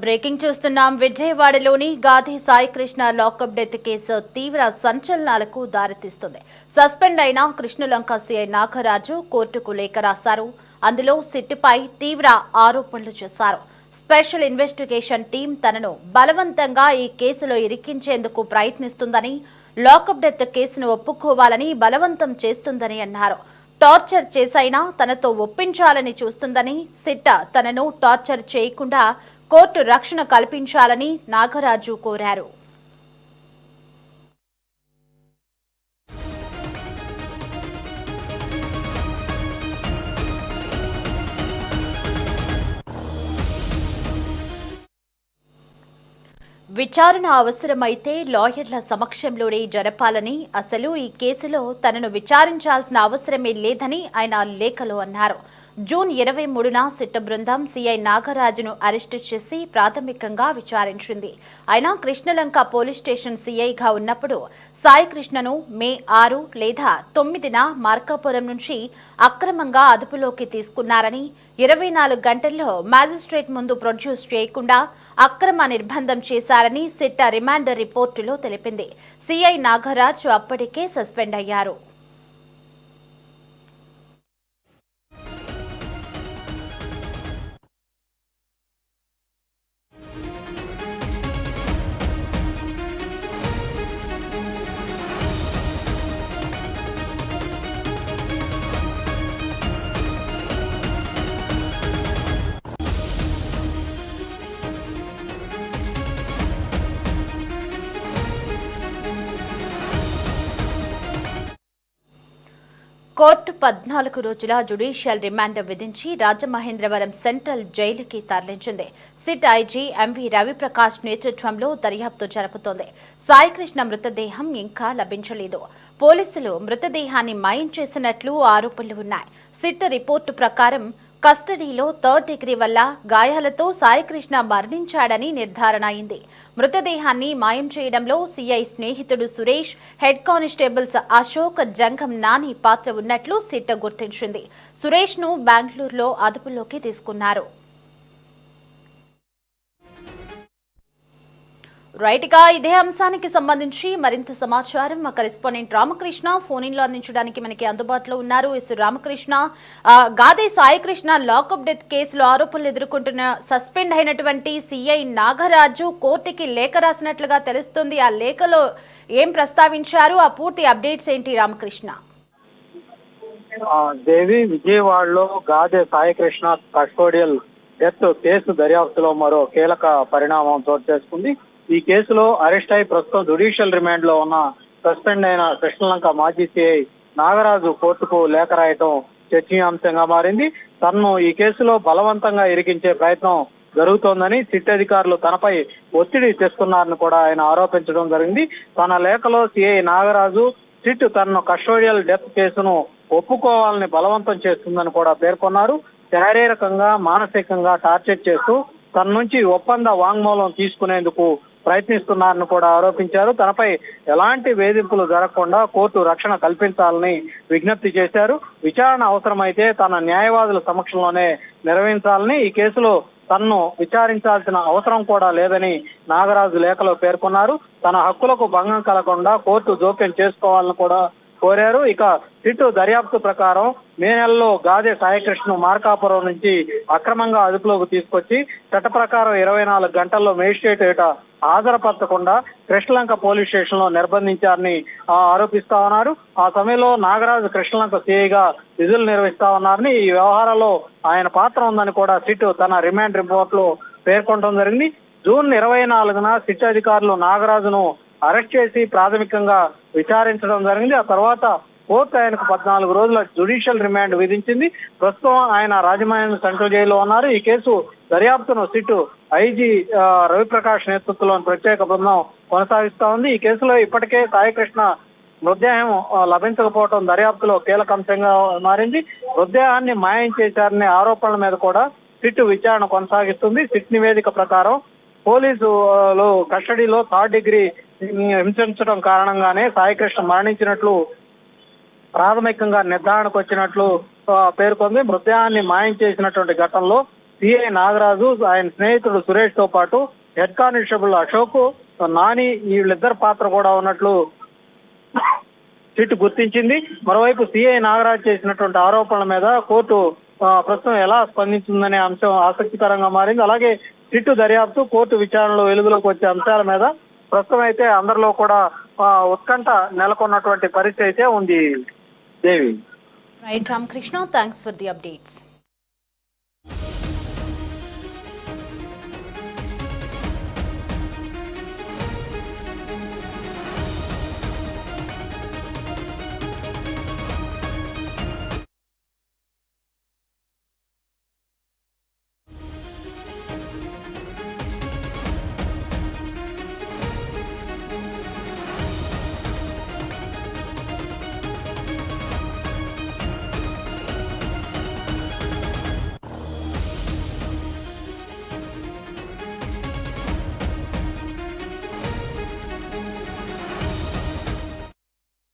Breaking చూస్తున్నాం. విజయవాడలోని గాది Saikrishna lockup death case తీవ్ర సంచలనాలకు దారితీస్తుంది. సస్పెండ్ అయిన కృష్ణలంక సీఐ నాగరాజు కోర్టుకు లేఖ రాశారు. అందులో సిట్పై తీవ్ర ఆరోపణలు చేశారు. స్పెషల్ ఇన్వెస్టిగేషన్ టీం తనను బలవంతంగా ఈ కేసులో ఇరికించేందుకు ప్రయత్నిస్తుందని, లాకప్ డెత్ కేసును ఒప్పుకోవాలని బలవంతం చేస్తుందని అన్నారు. టార్చర్ చేసైనా తనతో ఒప్పించాలని చూస్తుందని, సిట్ తనను టార్చర్ చేయకుండా కోర్టు రక్షణ కల్పించాలని నాగరాజు కోరారు. విచారణ అవసరమైతే లాయర్ల సమక్షంలోనే జరపాలని, అసలు ఈ కేసులో తనను విచారించాల్సిన అవసరమే లేదని ఆయన లేఖలో అన్నారు. జూన్ 23న సిట్ బృందం సీఐ నాగరాజును అరెస్టు చేసి ప్రాథమికంగా విచారించింది. ఆయన కృష్ణలంక పోలీస్ స్టేషన్ సీఐగా ఉన్నప్పుడు సాయికృష్ణను మే 6 లేదా 9న మార్కాపురం నుంచి అక్రమంగా అదుపులోకి తీసుకున్నారని, 24 గంటల్లో మ్యాజిస్ట్రేట్ ముందు ప్రొడ్యూస్ చేయకుండా అక్రమ నిర్బంధం చేశారని సిట్ రిమాండ్ రిపోర్టులో తెలిపింది. సీఐ నాగరాజు అప్పటికే సస్పెండ్ అయ్యారు. కోర్టు 14 రోజుల జ్యుడిషియల్ రిమాండ్ విధించి రాజమహేంద్రవరం సెంట్రల్ జైలుకి తరలించింది. సిట్ ఐజీ ఎంవి రవిప్రకాష్ నేతృత్వంలో దర్యాప్తు జరుపుతోంది. సాయికృష్ణ మృతదేహం ఇంకా లభించలేదు. పోలీసులు మృతదేహాన్ని మాయం చేసినట్లు ఆరోపణలు ఉన్నాయి. సిట్ రిపోర్టు ప్రకారం కస్టడీలో 3rd డిగ్రీ వల్ల గాయాలతో సాయికృష్ణ మరణించాడని నిర్ధారణ అయింది. మృతదేహాన్ని మాయం చేయడంలో సీఐ స్నేహితుడు సురేష్, హెడ్ కానిస్టేబుల్స్ అశోక్, జంగం నాని పాత్ర ఉన్నట్లు సిట్ గుర్తించింది. సురేష్ను బెంగళూరులో అదుపులోకి తీసుకున్నారు. రైట్గా ఇదే అంశానికి సంబంధించి మరింత సమాచారం మా కరెస్పాండెంట్ రామకృష్ణ ఫోన్ ఇన్లో అందించడానికి మనకి అందుబాటులో ఉన్నారు. రామకృష్ణ, గాదే సాయికృష్ణ లాకప్ డెత్ కేసులో ఆరోపణలు ఎదుర్కొంటున్న సస్పెండ్ అయినటువంటి సీఐ నాగరాజు కోర్టుకి లేఖ రాసినట్లుగా తెలుస్తుంది. ఆ లేఖలో ఏం ప్రస్తావించారు? ఆ పూర్తి అప్డేట్స్ ఏంటి రామకృష్ణ? దేవి, విజయవాడలో Gade Saikrishna custodial death case దర్యాప్తులో మరో కీలక పరిణామం చోటు చేసుకుంది. ఈ కేసులో అరెస్ట్ అయి ప్రస్తుతం జ్యుడిషియల్ రిమాండ్ లో ఉన్న సస్పెండ్ అయిన కృష్ణలంక మాజీ సిఐ నాగరాజు కోర్టుకు లేఖ రాయటం చర్చనీయాంశంగా మారింది. తనను ఈ కేసులో బలవంతంగా ఇరికించే ప్రయత్నం జరుగుతోందని సిట్ అధికారులు తనపై ఒత్తిడి తెస్తున్నారని కూడా ఆయన ఆరోపించడం జరిగింది. తన లేఖలో సిఐ నాగరాజు సిట్ తనను కస్టోడియల్ డెత్ కేసును ఒప్పుకోవాలని బలవంతం చేస్తుందని కూడా పేర్కొన్నారు. శారీరకంగా, మానసికంగా టార్చర్ చేస్తూ తన నుంచి ఒప్పంద వాంగ్మూలం తీసుకునేందుకు ప్రయత్నిస్తున్నారని కూడా ఆరోపించారు. తనపై ఎలాంటి వేధింపులు జరగకుండా కోర్టు రక్షణ కల్పించాలని విజ్ఞప్తి చేశారు. విచారణ అవసరమైతే తన న్యాయవాదుల సమక్షంలోనే నిర్వహించాలని, ఈ కేసులో తనను విచారించాల్సిన అవసరం కూడా లేదని నాగరాజు లేఖలో పేర్కొన్నారు. తన హక్కులకు భంగం కలగకుండా కోర్టు జోక్యం చేసుకోవాలని కూడా కోరారు. ఇక సిట్ దర్యాప్తు ప్రకారం మే నెలలో గాదే సాయికృష్ణ మార్కాపురం నుంచి అక్రమంగా అదుపులోకి తీసుకొచ్చి చట్ట ప్రకారం 24 గంటల్లో మేజిస్ట్రేట్ ఎదుట హాజరుపరచకుండా కృష్ణలంక పోలీస్ స్టేషన్ లో నిర్బంధించారని ఆరోపిస్తా ఉన్నారు. ఆ సమయంలో నాగరాజు కృష్ణలంక సిఐగా విధులు నిర్వహిస్తా ఉన్నారని, ఈ వ్యవహారంలో ఆయన పాత్ర ఉందని కూడా సిట్ తన రిమాండ్ రిపోర్ట్ లో పేర్కొనడం జరిగింది. జూన్ 24న సిట్ అధికారులు నాగరాజును అరెస్ట్ చేసి ప్రాథమికంగా విచారించడం జరిగింది. ఆ తర్వాత కోర్టు ఆయనకు 14 రోజుల జ్యుడిషియల్ రిమాండ్ విధించింది. ప్రస్తుతం ఆయన రాజమహేంద్ర సెంట్రల్ జైల్లో ఉన్నారు. ఈ కేసు దర్యాప్తును సిట్ ఐజీ రవిప్రకాష్ నేతృత్వంలోని ప్రత్యేక బృందం కొనసాగిస్తా ఉంది. ఈ కేసులో ఇప్పటికే సాయికృష్ణ మృతదేహం లభించకపోవడం దర్యాప్తులో కీలక అంశంగా మారింది. మృతదేహాన్ని మాయం చేశారనే ఆరోపణల మీద కూడా సిట్ విచారణ కొనసాగిస్తుంది. సిట్ నివేదిక ప్రకారం పోలీసులు కస్టడీలో 3rd డిగ్రీ హింసించడం కారణంగానే సాయికృష్ణ మరణించినట్లు ప్రాథమికంగా నిర్ధారణకు వచ్చినట్లు పేర్కొంది. మృతదేహాన్ని మాయం చేసినటువంటి ఘటనలో సిఐ నాగరాజు, ఆయన స్నేహితుడు సురేష్ తో పాటు హెడ్ కానిస్టేబుల్ అశోక్, నాని వీళ్ళిద్దరు పాత్ర కూడా ఉన్నట్లు సిట్ గుర్తించింది. మరోవైపు సిఐ నాగరాజు చేసినటువంటి ఆరోపణల మీద కోర్టు ప్రస్తుతం ఎలా స్పందించిందనే అంశం ఆసక్తికరంగా మారింది. అలాగే సిట్టు దర్యాప్తు, కోర్టు విచారణలో వెలుగులోకి వచ్చే అంశాల మీద ప్రస్తుతం అయితే అందరిలో కూడా ఉత్కంఠ నెలకొన్నటువంటి పరిస్థితి అయితే ఉంది. Devi. Right Ramakrishna, thanks for the updates.